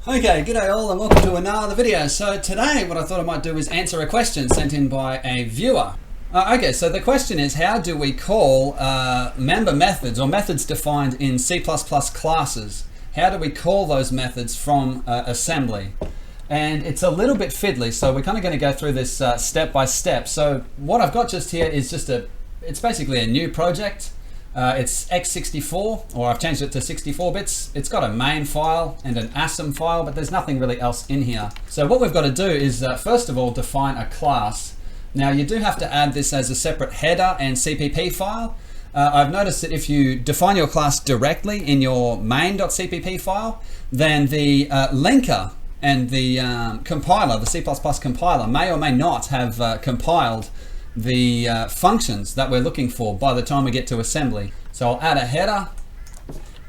Okay, g'day all and welcome to another video. So today what I thought I might do is answer a question sent in by a viewer. Okay, so the question is, how do we call member methods or methods defined in C++ classes? How do we call those methods from assembly? And it's a little bit fiddly, so we're kind of going to go through this step by step. So what I've got just here is it's basically a new project. It's x64, or I've changed it to 64 bits. It's got a main file and an ASM file, but there's nothing really else in here. So what we've got to do is first of all define a class. Now you do have to add this as a separate header and CPP file. I've noticed that if you define your class directly in your main.cpp file, then the linker and the compiler, the C++ compiler, may or may not have compiled the functions that we're looking for by the time we get to assembly. So I'll add a header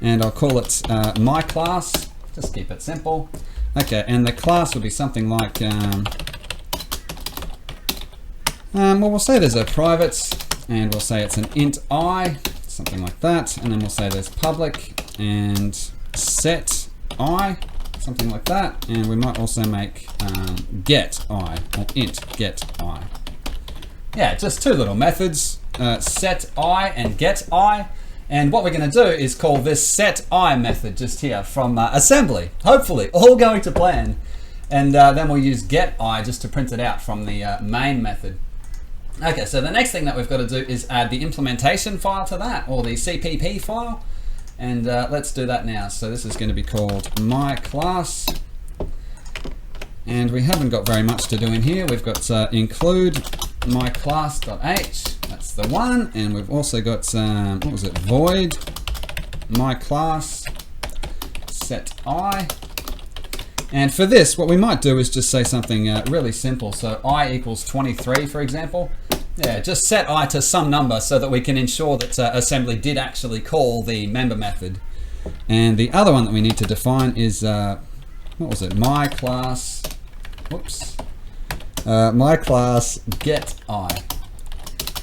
and I'll call it my class. Just keep it simple. Okay, and the class will be something like, well, we'll say there's a private, and we'll say it's an int I, something like that, and then we'll say there's public and set I, something like that, and we might also make get I, or int get I. Yeah, just two little methods, set I and get I. And what we're going to do is call this set I method just here from assembly. Hopefully, all going to plan. And then we'll use get I just to print it out from the main method. Okay, so the next thing that we've got to do is add the implementation file to that, or the CPP file. And let's do that now. So this is going to be called my class. And we haven't got very much to do in here. We've got include myClass.h, that's the one, and we've also got what was it, void myClass set I. And for this, what we might do is just say something really simple. So I equals 23, for example. Yeah, just set I to some number so that we can ensure that assembly did actually call the member method. And the other one that we need to define is what was it, myClass, whoops, my class get I,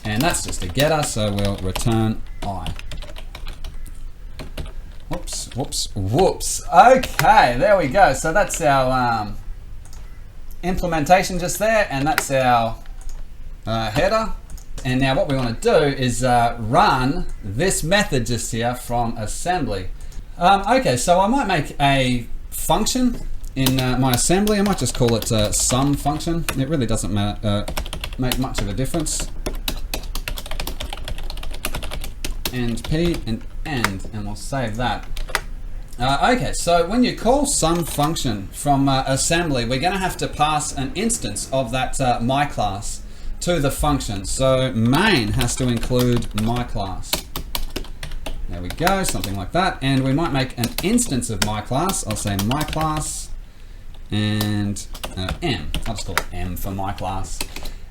and that's just a getter, so we'll return I. Whoops, whoops, whoops. Okay, there we go. So that's our implementation just there, and that's our header. And now what we want to do is run this method just here from assembly. Okay, so I might make a function in my assembly. I might just call it sum function. It really doesn't make much of a difference. And p and end, and we'll save that. Okay, so when you call sum function from assembly, we're going to have to pass an instance of that my class to the function. So main has to include my class. There we go, something like that. And we might make an instance of my class. I'll say my class and m. I'll just call it m for my class.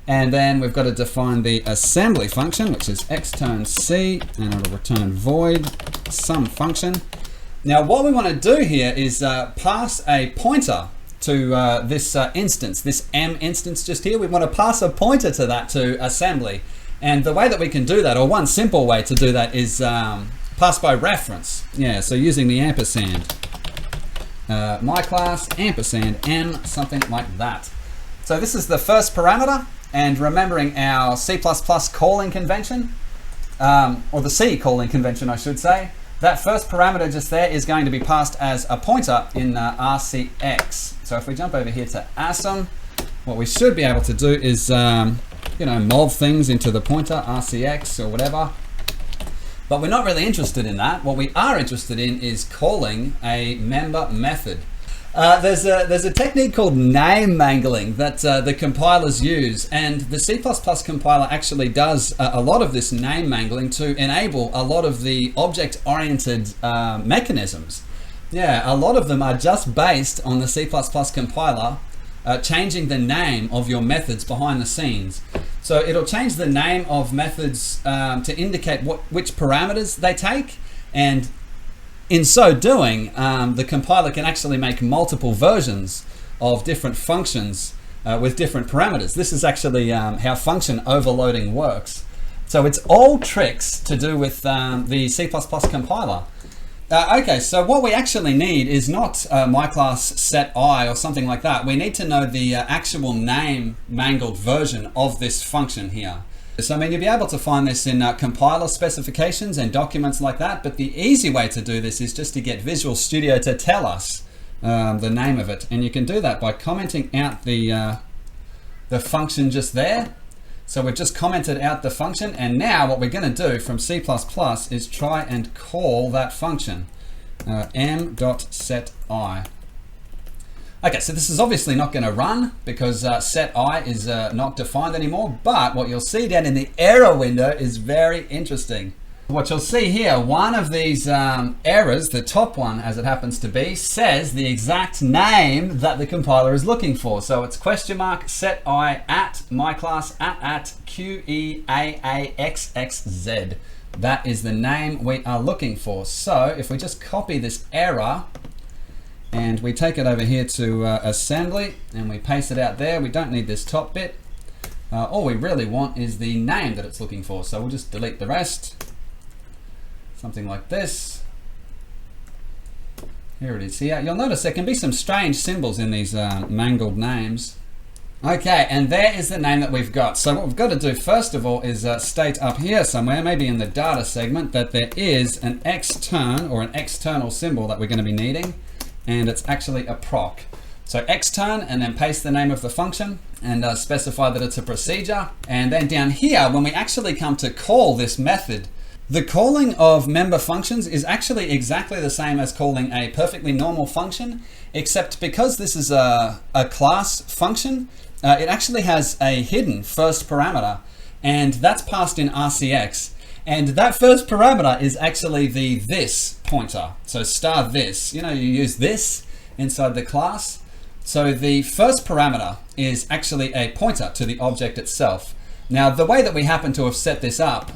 And then we've got to define the assembly function, which is extern c, and it'll return void sum function. Now what we want to do here is pass a pointer to this instance, this m instance just here. We want to pass a pointer to that to assembly. And the way that we can do that, or one simple way to do that, is pass by reference. Yeah, so using the ampersand. My class ampersand m, something like that. So this is the first parameter, and remembering our C++ calling convention, or the C calling convention I should say, that first parameter just there is going to be passed as a pointer in RCX. So if we jump over here to ASM, what we should be able to do is mob things into the pointer, RCX or whatever. But we're not really interested in that. What we are interested in is calling a member method. There's a technique called name mangling that the compilers use, and the C++ compiler actually does a lot of this name mangling to enable a lot of the object-oriented mechanisms. Yeah, a lot of them are just based on the C++ compiler changing the name of your methods behind the scenes. So it'll change the name of methods to indicate which parameters they take, and in so doing, the compiler can actually make multiple versions of different functions with different parameters. This is actually how function overloading works. So it's all tricks to do with the C++ compiler. Okay, so what we actually need is not my class set I or something like that. We need to know the actual name mangled version of this function here. So I mean, you'll be able to find this in compiler specifications and documents like that, but the easy way to do this is just to get Visual Studio to tell us the name of it. And you can do that by commenting out the function just there. So we've just commented out the function, and now what we're going to do from C++ is try and call that function, m.setI. Okay, so this is obviously not going to run because setI is not defined anymore, but what you'll see down in the error window is very interesting. What you'll see here, one of these errors, the top one as it happens to be, says the exact name that the compiler is looking for. So it's $setI at myclass at QEAAXXZ. That is the name we are looking for. So if we just copy this error and we take it over here to assembly and we paste it out there, we don't need this top bit. All we really want is the name that it's looking for. So we'll just delete the rest. Something like this. Here it is here. You'll notice there can be some strange symbols in these mangled names. Okay, and there is the name that we've got. So what we've got to do first of all is state up here somewhere, maybe in the data segment, that there is an extern or an external symbol that we're going to be needing, and it's actually a proc. So extern, and then paste the name of the function and specify that it's a procedure. And then down here, when we actually come to call this method, the calling of member functions is actually exactly the same as calling a perfectly normal function, except because this is a class function, it actually has a hidden first parameter, and that's passed in RCX. And that first parameter is actually the this pointer. So star this, you know, you use this inside the class. So the first parameter is actually a pointer to the object itself. Now, the way that we happen to have set this up,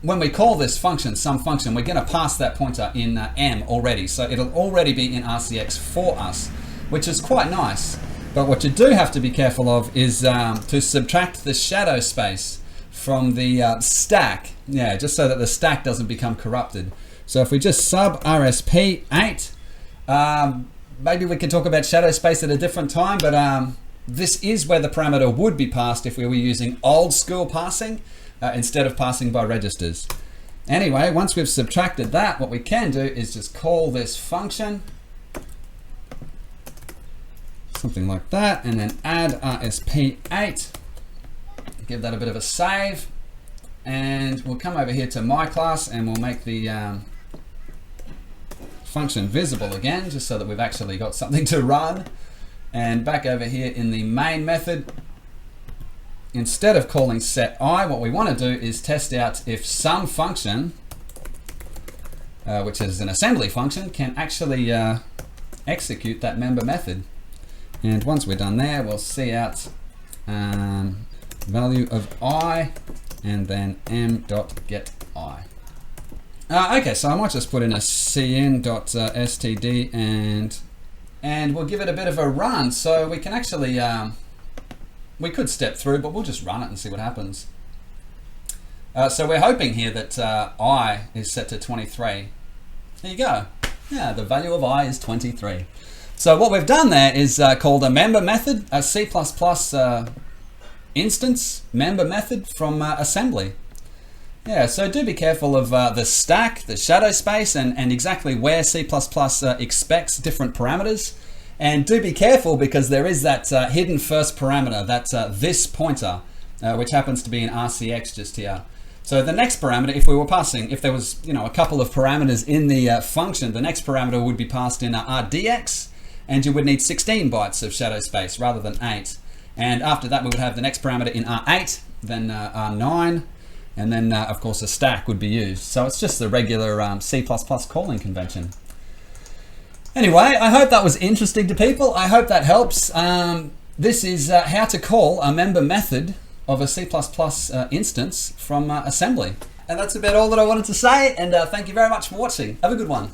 when we call this function, some function, we're going to pass that pointer in M already. So it'll already be in RCX for us, which is quite nice. But what you do have to be careful of is to subtract the shadow space from the stack. Yeah, just so that the stack doesn't become corrupted. So if we just sub RSP8, maybe we can talk about shadow space at a different time, but this is where the parameter would be passed if we were using old school passing. Instead of passing by registers. Anyway, once we've subtracted that, what we can do is just call this function, something like that, and then add RSP8, give that a bit of a save, and we'll come over here to my class and we'll make the function visible again, just so that we've actually got something to run. And back over here in the main method, instead of calling setI, what we want to do is test out if some function, which is an assembly function, can actually execute that member method. And once we're done there, we'll see out value of I and then m.getI. Okay, so I might just put in a cin.std and we'll give it a bit of a run. So we can actually we could step through, but we'll just run it and see what happens. So we're hoping here that I is set to 23. There you go. Yeah, the value of I is 23. So what we've done there is called a member method, a C++ instance member method from assembly. Yeah, so do be careful of the stack, the shadow space, and exactly where C++ expects different parameters. And do be careful because there is that hidden first parameter, that's this pointer, which happens to be in RCX just here. So the next parameter, if we were passing, if there was a couple of parameters in the function, the next parameter would be passed in RDX, and you would need 16 bytes of shadow space rather than 8. And after that, we would have the next parameter in R8, then R9, and then of course a stack would be used. So it's just the regular C++ calling convention. Anyway, I hope that was interesting to people. I hope that helps. This is how to call a member method of a C++ instance from assembly. And that's about all that I wanted to say, and thank you very much for watching. Have a good one.